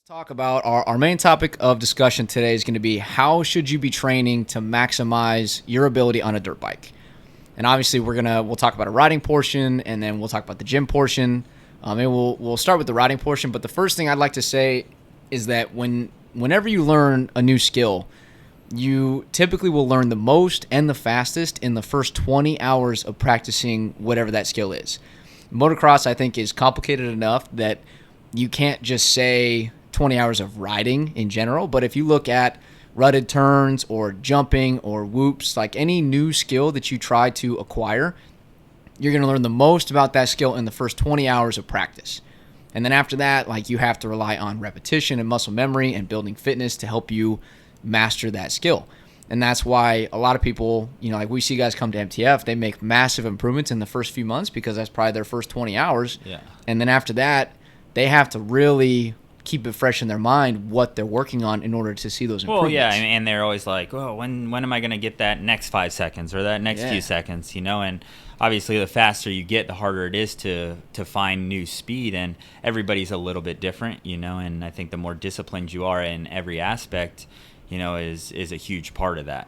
Talk about our main topic of discussion today is going to be how should you be training to maximize your ability on a dirt bike. And obviously we'll talk about a riding portion, and then we'll talk about the gym portion. And we'll start with the riding portion, but the first thing I'd like to say is that whenever you learn a new skill, you typically will learn the most and the fastest in the first 20 hours of practicing whatever that skill is. Motocross, I think, is complicated enough that you can't just say 20 hours of riding in general, but if you look at rutted turns or jumping or whoops, like any new skill that you try to acquire, you're going to learn the most about that skill in the first 20 hours of practice. And then after that, like, you have to rely on repetition and muscle memory and building fitness to help you master that skill. And that's why a lot of people, like we see guys come to MTF, they make massive improvements in the first few months because that's probably their first 20 hours. Yeah. And then after that, they have to really keep it fresh in their mind what they're working on in order to see those improvements. Well, yeah, and they're always like, "Oh, when am I going to get that next 5 seconds or that next few seconds?" And obviously, the faster you get, the harder it is to find new speed, and everybody's a little bit different, And I think the more disciplined you are in every aspect, is a huge part of that,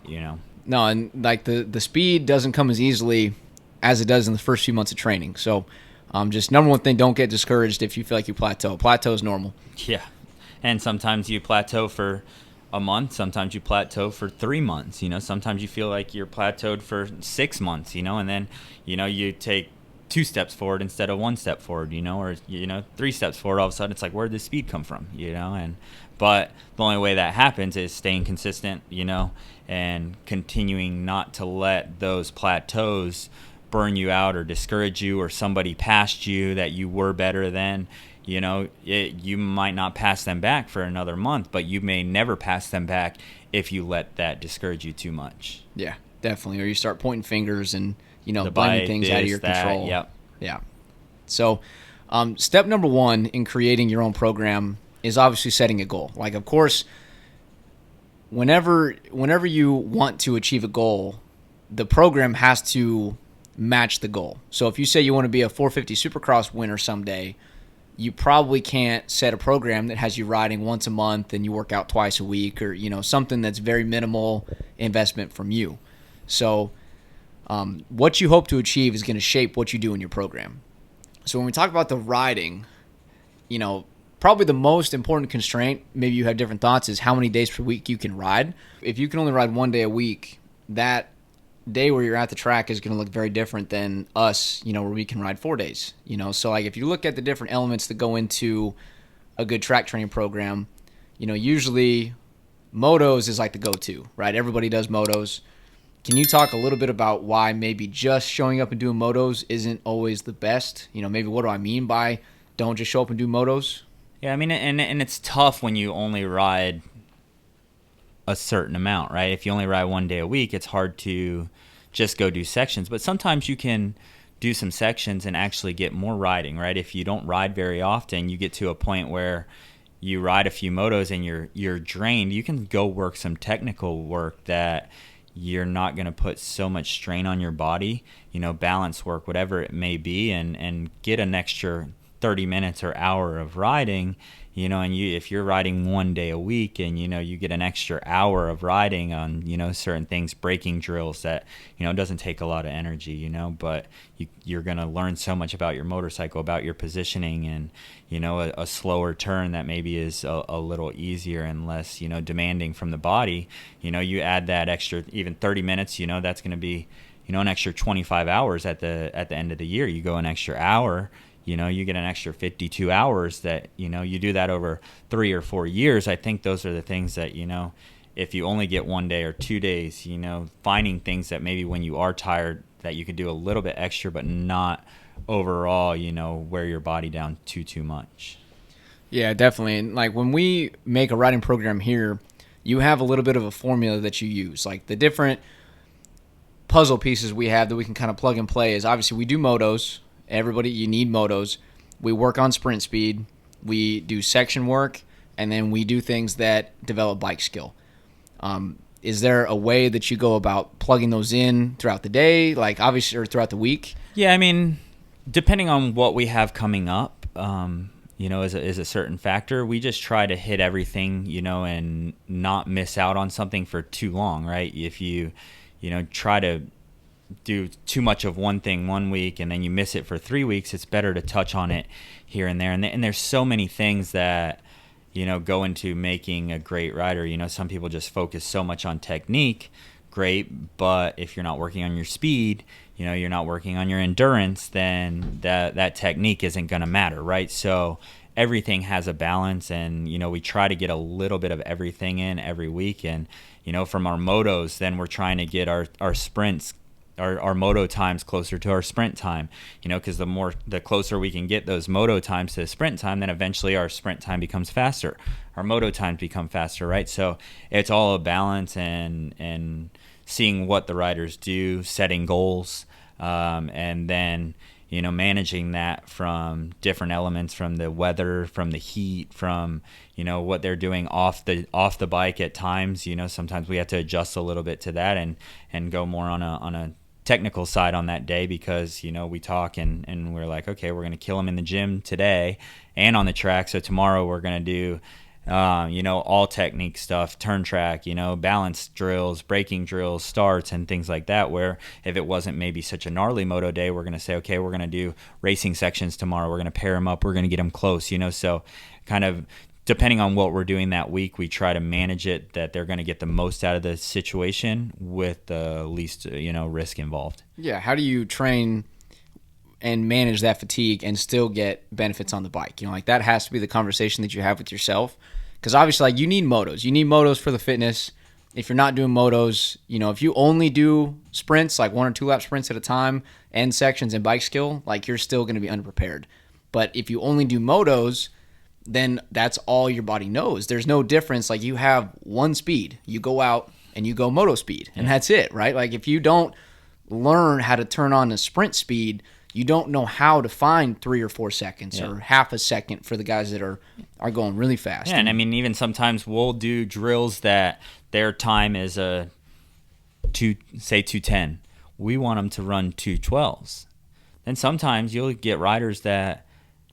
No, and like the speed doesn't come as easily as it does in the first few months of training. So, just number one thing, don't get discouraged if you feel like you plateau. Plateau is normal. Yeah, and sometimes you plateau for a month. Sometimes you plateau for 3 months. Sometimes you feel like you're plateaued for 6 months. And then you take 2 steps forward instead of 1 step forward. Or 3 steps forward. All of a sudden, it's like, where did the speed come from? But the only way that happens is staying consistent. And continuing not to let those plateaus burn you out or discourage you, or somebody passed you that you were better than. You might not pass them back for another month, but you may never pass them back if you let that discourage you too much. Yeah, definitely. Or you start pointing fingers and, The blaming bike, things out of your control. Yep. Yeah. So, step number one in creating your own program is obviously setting a goal. Like, of course, whenever you want to achieve a goal, the program has to match the goal. So if you say you want to be a 450 Supercross winner someday, you probably can't set a program that has you riding once a month and you work out twice a week, or something that's very minimal investment from you. So what you hope to achieve is going to shape what you do in your program. So when we talk about the riding, probably the most important constraint, maybe you have different thoughts, is how many days per week you can ride. If you can only ride 1 day a week, that day where you're at the track is going to look very different than us, where we can ride 4 days. So like if you look at the different elements that go into a good track training program, usually Motos is like the go-to, right? Everybody does Motos. Can you talk a little bit about why maybe just showing up and doing Motos isn't always the best? Maybe what do I mean by don't just show up and do Motos? Yeah, I mean, and it's tough when you only ride a certain amount, right? If you only ride 1 day a week, it's hard to just go do sections. But sometimes you can do some sections and actually get more riding, right? If you don't ride very often, you get to a point where you ride a few motos and you're drained. You can go work some technical work that you're not going to put so much strain on your body, balance work, whatever it may be, and get an extra 30 minutes or hour of riding, and if you're riding 1 day a week and, you get an extra hour of riding on, certain things, braking drills that, doesn't take a lot of energy, but you're going to learn so much about your motorcycle, about your positioning, and, a slower turn that maybe is a little easier and less, demanding from the body, you add that extra, even 30 minutes, that's going to be, an extra 25 hours at the end of the year. You go an extra hour, you get an extra 52 hours that, you do that over 3 or 4 years. I think those are the things that, if you only get 1 day or 2 days, finding things that maybe when you are tired that you could do a little bit extra, but not overall, wear your body down too much. Yeah, definitely. And like when we make a riding program here, you have a little bit of a formula that you use. Like the different puzzle pieces we have that we can kind of plug and play is obviously we do motos. Everybody, you need motos. We work on sprint speed. We do section work, and then we do things that develop bike skill. Is there a way that you go about plugging those in throughout the day, like obviously, or throughout the week? Yeah, I mean, depending on what we have coming up, is a certain factor. We just try to hit everything, and not miss out on something for too long, right? If you try to do too much of one thing one week and then you miss it for 3 weeks, it's better to touch on it here and there. And there's so many things that, go into making a great rider. Some people just focus so much on technique. Great, but if you're not working on your speed, you're not working on your endurance, then that technique isn't going to matter, right? So everything has a balance, and we try to get a little bit of everything in every week. And from our motos, then we're trying to get our sprints, our moto times closer to our sprint time, because the closer we can get those moto times to the sprint time, then eventually our sprint time becomes faster, our moto times become faster, right? So it's all a balance, and seeing what the riders do, setting goals, and then managing that from different elements, from the weather, from the heat, from what they're doing off the bike at times. Sometimes we have to adjust a little bit to that and go more on a technical side on that day, because we talk and we're like, okay, we're going to kill them in the gym today and on the track, so tomorrow we're going to do all technique stuff, turn track, balance drills, braking drills, starts, and things like that, where if it wasn't maybe such a gnarly moto day, we're going to say, okay, we're going to do racing sections tomorrow, we're going to pair them up, we're going to get them close, so kind of depending on what we're doing that week, we try to manage it that they're going to get the most out of the situation with the least, risk involved. Yeah. How do you train and manage that fatigue and still get benefits on the bike? That has to be the conversation that you have with yourself, because obviously, you need motos. You need motos for the fitness. If you're not doing motos, if you only do sprints, like 1 or 2 lap sprints at a time, end sections and bike skill, you're still going to be unprepared. But if you only do motos, then that's all your body knows. There's no difference. You have one speed. You go out and you go moto speed, and that's it, right? If you don't learn how to turn on the sprint speed, you don't know how to find 3 or 4 seconds or half a second for the guys that are going really fast. Yeah, and I mean, even sometimes we'll do drills that their time is say 2:10. We want them to run 2:12s. Then sometimes you'll get riders that,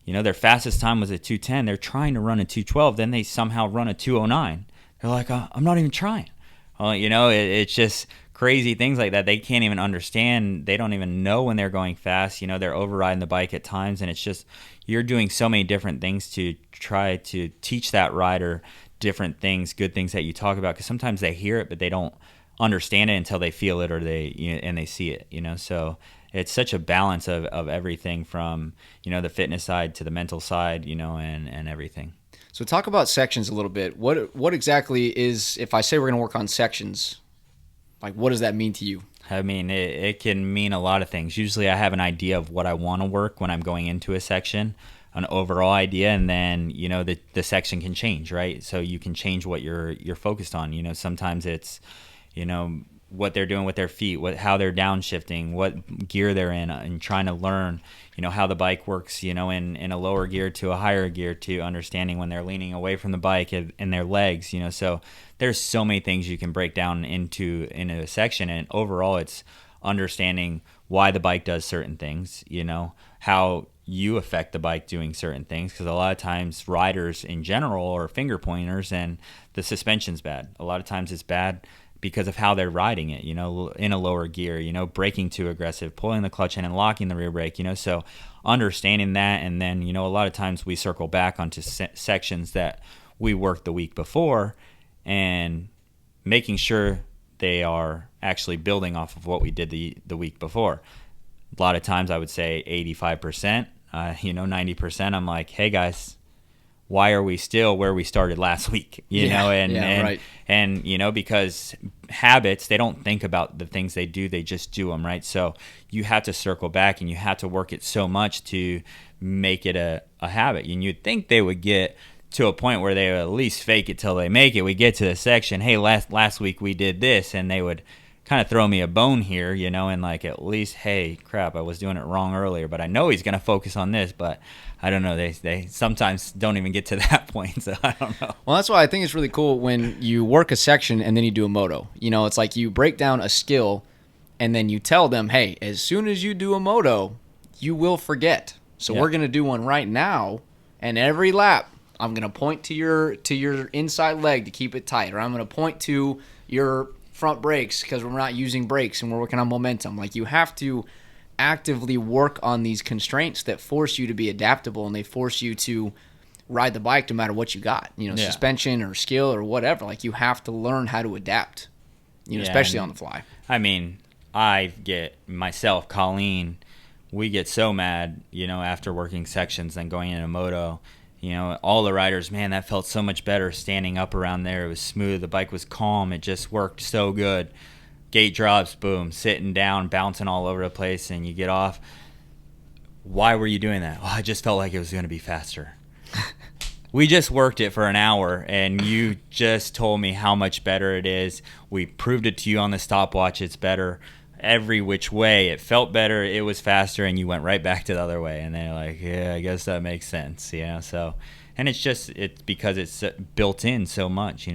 their fastest time was at 2:10. They're trying to run a 2:12. Then they somehow run a 2:09. They're like, I'm not even trying. Well, it's just crazy things like that. They can't even understand. They don't even know when they're going fast. They're overriding the bike at times, and it's just, you're doing so many different things to try to teach that rider different things, good things that you talk about, because sometimes they hear it, but they don't understand it until they feel it or they see it. So it's such a balance of everything from the fitness side to the mental side, and everything. So talk about sections a little bit. What exactly is, if I say we're going to work on sections, what does that mean to you? I mean, it can mean a lot of things. Usually I have an idea of what I want to work when I'm going into a section, an overall idea, and then, the section can change, right? So you can change what you're focused on. Sometimes it's, what they're doing with their feet, how they're downshifting, what gear they're in, and trying to learn, how the bike works, in a lower gear to a higher gear, to understanding when they're leaning away from the bike and their legs, so there's so many things you can break down into a section. And overall, it's understanding why the bike does certain things, how you affect the bike doing certain things, because a lot of times riders in general are finger pointers and the suspension's bad. A lot of times it's bad because of how they're riding it, in a lower gear, braking too aggressive, pulling the clutch in and locking the rear brake, so understanding that. And then, a lot of times we circle back onto sections that we worked the week before and making sure they are actually building off of what we did the week before. A lot of times I would say 85%, 90%, I'm like, hey guys, why are we still where we started last week? Right. And because habits, they don't think about the things they do, they just do them, right? So you have to circle back and you have to work it so much to make it a habit. And you'd think they would get to a point where they would at least fake it till they make it. We get to the section, hey, last week we did this, and they would kind of throw me a bone here, and at least, hey, crap, I was doing it wrong earlier, but I know he's going to focus on this, but I don't know. They sometimes don't even get to that point, so I don't know. Well, that's why I think it's really cool when you work a section and then you do a moto. It's like you break down a skill and then you tell them, hey, as soon as you do a moto, you will forget. So we're going to do one right now And every lap, I'm going to point to your inside leg to keep it tight, or I'm going to point to your front brakes because we're not using brakes and we're working on momentum. Like, you have to actively work on these constraints that force you to be adaptable, and they force you to ride the bike no matter what you got, suspension or skill or whatever. Like, you have to learn how to adapt, especially on the fly. I mean, I get myself, Colleen, we get so mad, after working sections and going into moto. All the riders, man, that felt so much better standing up around there. It was smooth. The bike was calm. It just worked so good. Gate drops, boom, sitting down, bouncing all over the place, and you get off. Why were you doing that? Well, I just felt like it was going to be faster. We just worked it for an hour, and you just told me how much better it is. We proved it to you on the stopwatch. It's better every which way. It felt better. It was faster, and you went right back to the other way. And they're like, yeah, I guess that makes sense. So, and it's because it's built in so much.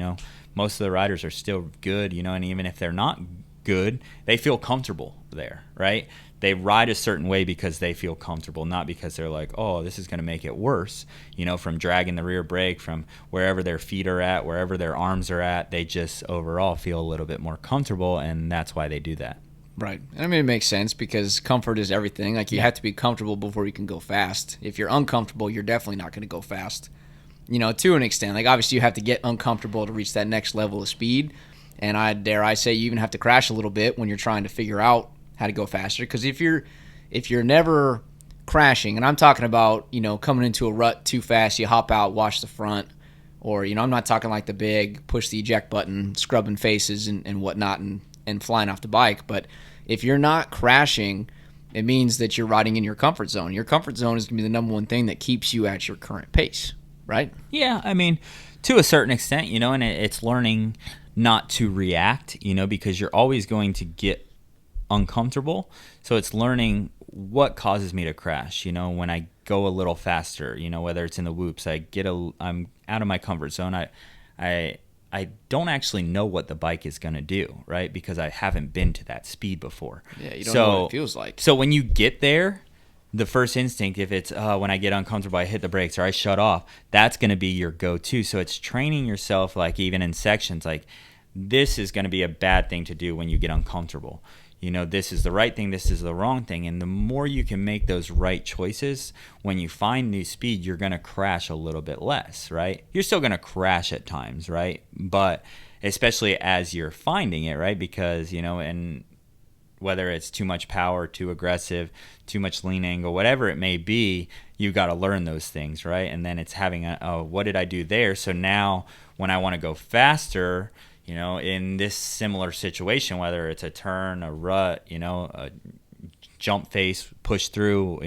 Most of the riders are still good. And even if they're not good, they feel comfortable there, right? They ride a certain way because they feel comfortable, not because they're like, oh, this is going to make it worse, from dragging the rear brake, from wherever their feet are at, wherever their arms are at. They just overall feel a little bit more comfortable, and that's why they do that. Right. I mean, it makes sense because comfort is everything. Like, you have to be comfortable before you can go fast. If you're uncomfortable, you're definitely not going to go fast, to an extent. Like, obviously, you have to get uncomfortable to reach that next level of speed. And I say you even have to crash a little bit when you're trying to figure out how to go faster. Because if you're never crashing, and I'm talking about, coming into a rut too fast, you hop out, wash the front, or, I'm not talking like the big push the eject button, scrubbing faces and whatnot and flying off the bike. But if you're not crashing, it means that you're riding in your comfort zone. Your comfort zone is going to be the number one thing that keeps you at your current pace, right? Yeah, I mean, to a certain extent, and it's learning not to react, because you're always going to get uncomfortable. So it's learning what causes me to crash, when I go a little faster, whether it's in the whoops, I'm out of my comfort zone. I don't actually know what the bike is going to do, right? Because I haven't been to that speed before. Yeah, you don't know what it feels like. So when you get there, the first instinct, if it's when I get uncomfortable, I hit the brakes or I shut off, that's going to be your go-to. So it's training yourself, like even in sections, like this is going to be a bad thing to do when you get uncomfortable. This is the right thing, this is the wrong thing. And the more you can make those right choices, when you find new speed, you're going to crash a little bit less, right? You're still going to crash at times, right? But especially as you're finding it, right? Because, and whether it's too much power, too aggressive, too much lean angle, whatever it may be, you got to learn those things, right? And then it's having what did I do there? So now when I want to go faster, in this similar situation, whether it's a turn, a rut, a jump face, push through,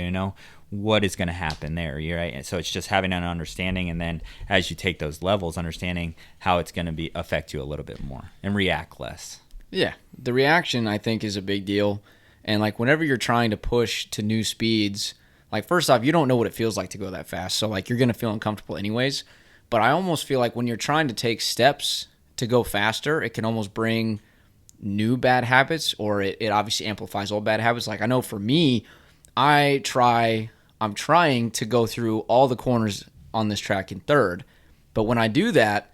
what is going to happen there, right? And so it's just having an understanding, and then as you take those levels, understanding how it's going to affect you a little bit more and react less. Yeah, the reaction, I think, is a big deal. And, like, whenever you're trying to push to new speeds, like, first off, you don't know what it feels like to go that fast. So, like, you're going to feel uncomfortable anyways. But I almost feel like when you're trying to take steps to go faster, it can almost bring new bad habits, or it obviously amplifies old bad habits. Like, I know for me, I'm trying to go through all the corners on this track in third. But when I do that,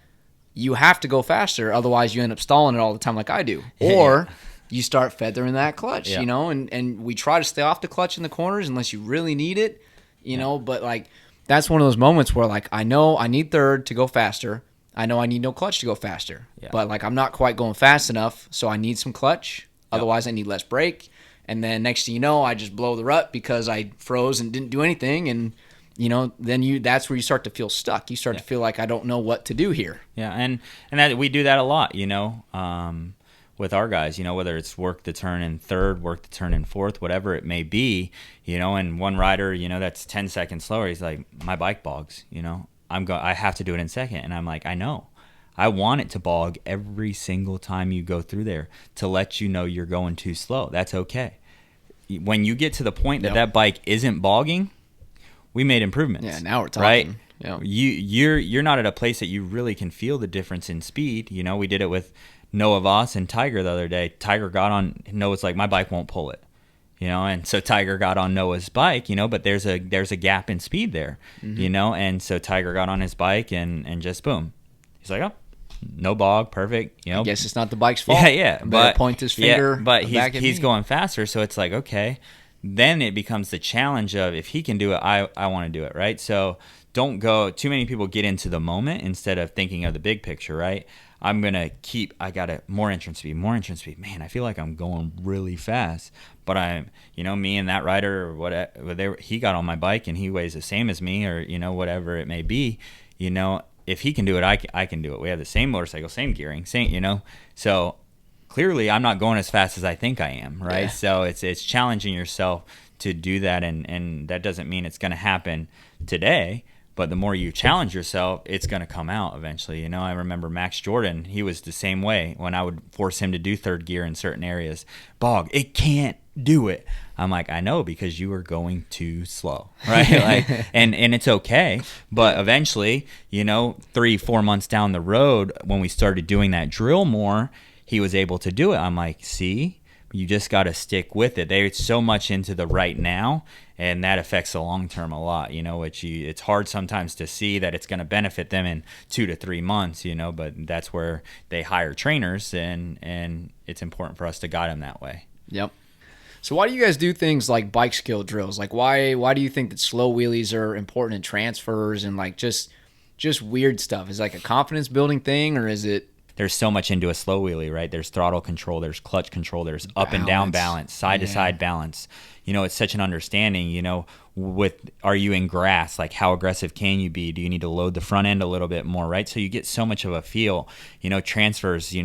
you have to go faster. Otherwise, you end up stalling it all the time like I do. Or you start feathering that clutch, and we try to stay off the clutch in the corners unless you really need it, But, like, that's one of those moments where, like, I know I need third to go faster. I know I need no clutch to go faster. Yeah. But, like, I'm not quite going fast enough, so I need some clutch. Otherwise, I need less brake. And then next thing you know, I just blow the rut because I froze and didn't do anything. And, then that's where you start to feel stuck. You start to feel like I don't know what to do here. Yeah, and that we do that a lot, with our guys, whether it's work the turn in third, work the turn in fourth, whatever it may be, and one rider, that's 10 seconds slower. He's like, my bike bogs, I have to do it in second. And I'm like, I know. I want it to bog every single time you go through there to let you know you're going too slow. That's okay. When you get to the point that bike isn't bogging, we made improvements. Yeah, now we're talking. Right? Yeah. You're not at a place that you really can feel the difference in speed. We did it with Noah Voss and Tiger the other day. Tiger got on. Noah's like, my bike won't pull it. And so Tiger got on Noah's bike, but there's a gap in speed there, and so Tiger got on his bike and just boom. He's like, oh, no bog, perfect, I guess it's not the bike's fault. Yeah. But point his finger but back at he's me. going faster, so it's like, okay. Then it becomes the challenge of, if he can do it, I want to do it, right? So don't go, too many people get into the moment instead of thinking of the big picture, right? I got more entrance speed. Man, I feel like I'm going really fast. But me and that rider, or whatever, he got on my bike and he weighs the same as me, or, whatever it may be, if he can do it, I can do it. We have the same motorcycle, same gearing, same. So clearly I'm not going as fast as I think I am, right? Yeah. So it's challenging yourself to do that, and that doesn't mean it's going to happen today, but the more you challenge yourself, it's going to come out eventually. I remember Max Jordan, he was the same way. When I would force him to do third gear in certain areas, Bog, it can't do it. I'm like, I know, because you were going too slow, right? and it's okay. But eventually, 3-4 months down the road, when we started doing that drill more, he was able to do it. I'm like, see, you just got to stick with it. They're so much into the right now, and that affects the long term a lot, which it's hard sometimes to see that it's going to benefit them in 2 to 3 months, but that's where they hire trainers, and it's important for us to guide them that way. Yep. So why do you guys do things like bike skill drills? Like, why do you think that slow wheelies are important in transfers and like just weird stuff? Is it like a confidence building thing, or is it? There's so much into a slow wheelie, right? There's throttle control, there's clutch control, there's up and down balance, side to side balance. It's such an understanding, are you in grass? Like, how aggressive can you be? Do you need to load the front end a little bit more, right? So you get so much of a feel, transfers,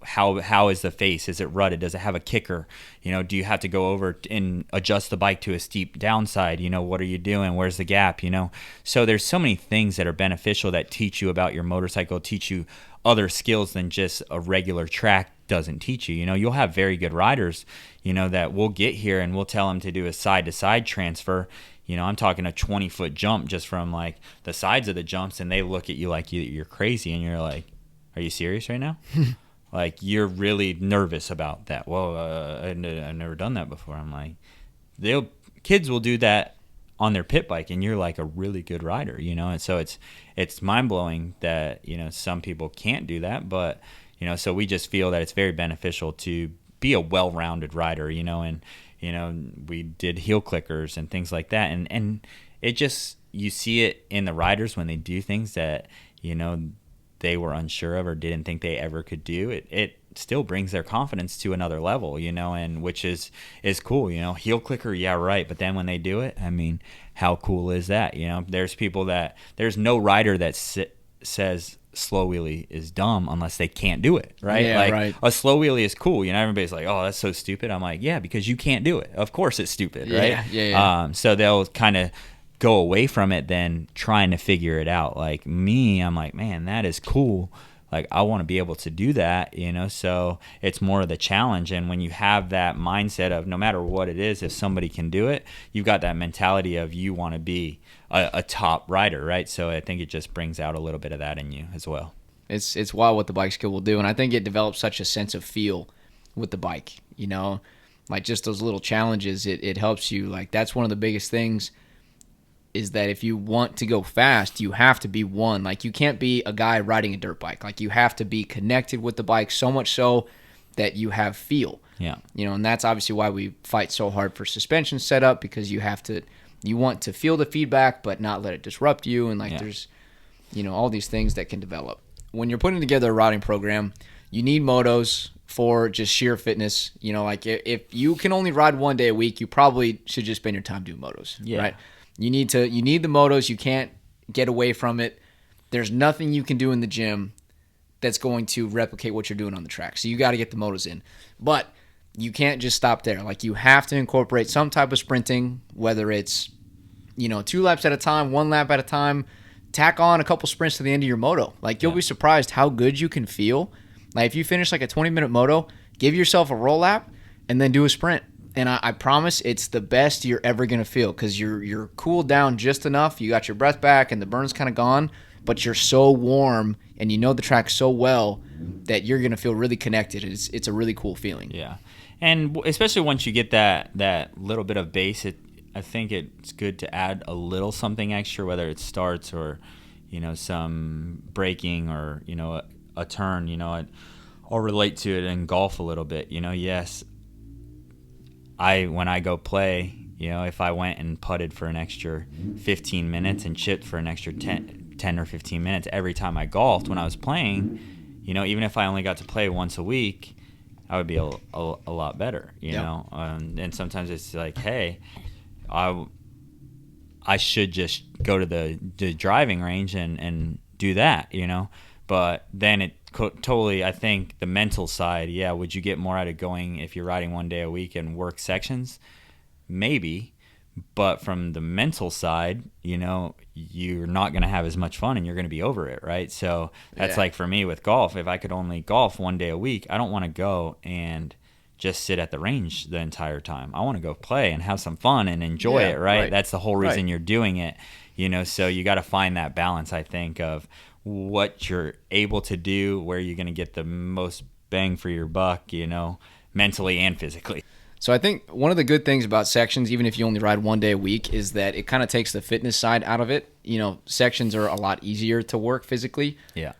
how is the face? Is it rutted? Does it have a kicker? Do you have to go over and adjust the bike to a steep downside? What are you doing? Where's the gap? So there's so many things that are beneficial that teach you about your motorcycle, teach you other skills than just a regular track doesn't teach you. You'll have very good riders, that we'll get here and we'll tell them to do a side-to-side transfer. I'm talking a 20-foot jump just from like the sides of the jumps, and they look at you like you're crazy, and you're like, are you serious right now? Like, you're really nervous about that. Well, I've never done that before. I'm like, kids will do that on their pit bike, and you're like a really good rider, and so it's mind-blowing that some people can't do that, but so we just feel that it's very beneficial to be a well-rounded rider, and we did heel clickers and things like that, and it just, you see it in the riders when they do things that they were unsure of or didn't think they ever could do. It still brings their confidence to another level, and which is cool. Heel clicker, yeah, right, but then when they do it, I mean, how cool is that? There's no rider that says slow wheelie is dumb unless they can't do it, right? Yeah, like, right. A slow wheelie is cool. Everybody's like, oh, that's so stupid. I'm like, yeah, because you can't do it. Of course it's stupid, right? Yeah. So they'll kind of go away from it than trying to figure it out. Like me, I'm like, man, that is cool. Like, I want to be able to do that, so it's more of the challenge. And when you have that mindset of no matter what it is, if somebody can do it, you've got that mentality of you want to be a top rider, right? So I think it just brings out a little bit of that in you as well. It's wild what the bike skill will do, and I think it develops such a sense of feel with the bike, like just those little challenges, it helps you. Like, that's one of the biggest things, is that if you want to go fast, you have to be one. Like, you can't be a guy riding a dirt bike. Like, you have to be connected with the bike so much so that you have feel. Yeah. And that's obviously why we fight so hard for suspension setup, because you want to feel the feedback but not let it disrupt you. And there's, all these things that can develop. When you're putting together a riding program, you need motos for just sheer fitness. Like, if you can only ride 1 day a week, you probably should just spend your time doing motos, right? You need the motos. You can't get away from it. There's nothing you can do in the gym that's going to replicate what you're doing on the track. So you got to get the motos in. But you can't just stop there. Like, you have to incorporate some type of sprinting, whether it's, 2 laps at a time, 1 lap at a time. Tack on a couple sprints to the end of your moto. Like, you'll be surprised how good you can feel. Like, if you finish like a 20-minute moto, give yourself a roll lap and then do a sprint. And I promise it's the best you're ever going to feel, because you're cooled down just enough. You got your breath back and the burn's kind of gone, but you're so warm and you know the track so well that you're going to feel really connected. It's a really cool feeling. Yeah. And especially once you get that little bit of base, I think it's good to add a little something extra, whether it starts or, some braking or, a turn. I'll relate to it in golf a little bit. Yes, when I go play, if I went and putted for an extra 15 minutes and chipped for an extra 10 or 15 minutes every time I golfed when I was playing, even if I only got to play once a week, I would be a lot better, know. And sometimes it's like, hey, I should just go to the driving range and do that, But then it totally, I think the mental side, would you get more out of going if you're riding one day a week and work sections? Maybe. But from the mental side, you're not going to have as much fun and you're going to be over it, right? So that's like for me with golf. If I could only golf one day a week, I don't want to go and just sit at the range the entire time. I want to go play and have some fun and enjoy it, right? That's the whole reason you're doing it, so you got to find that balance, I think, of what you're able to do, where you're going to get the most bang for your buck, mentally and physically. So I think one of the good things about sections, even if you only ride one day a week, is that it kind of takes the fitness side out of it. Sections are a lot easier to work physically. Yeah.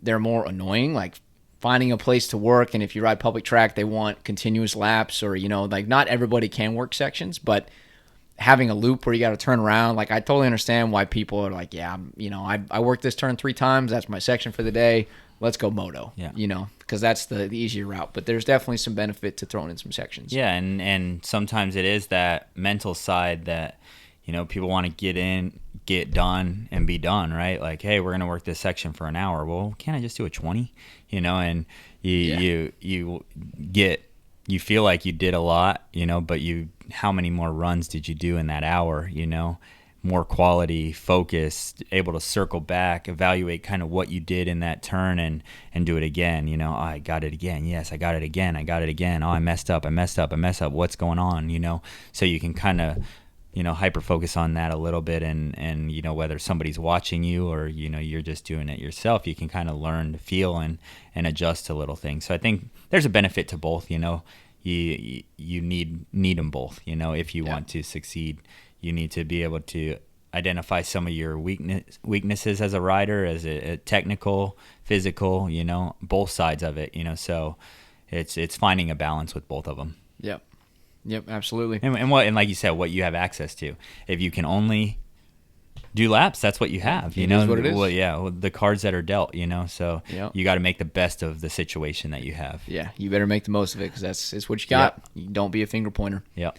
They're more annoying, like finding a place to work. And if you ride public track, they want continuous laps or, not everybody can work sections, but having a loop where you got to turn around, like I totally understand why people are like, I worked this turn 3 times. That's my section for the day. Let's go moto, because that's the easier route. But there's definitely some benefit to throwing in some sections. Yeah, and sometimes it is that mental side that, people want to get done, and be done, right? Like, hey, we're going to work this section for an hour. Well, can't I just do a 20? And you feel like you did a lot, but how many more runs did you do in that hour, more quality, focused, able to circle back, evaluate kind of what you did in that turn and do it again. Oh, I got it again. Yes, I got it again. Oh, I messed up. What's going on? So you can kind of, hyper focus on that a little bit and whether somebody's watching you or, you're just doing it yourself, you can kind of learn to feel and adjust to little things. So I think there's a benefit to both, you need them both, if you want to succeed. You need to be able to identify some of your weaknesses as a rider, as a technical, physical, both sides of it, so it's finding a balance with both of them. Yep, absolutely. And like you said, what you have access to. If you can only do laps, that's what you have, It is what it is. Well, the cards that are dealt, so you got to make the best of the situation that you have. Yeah, you better make the most of it because it's what you got. Don't be a finger pointer. Yep.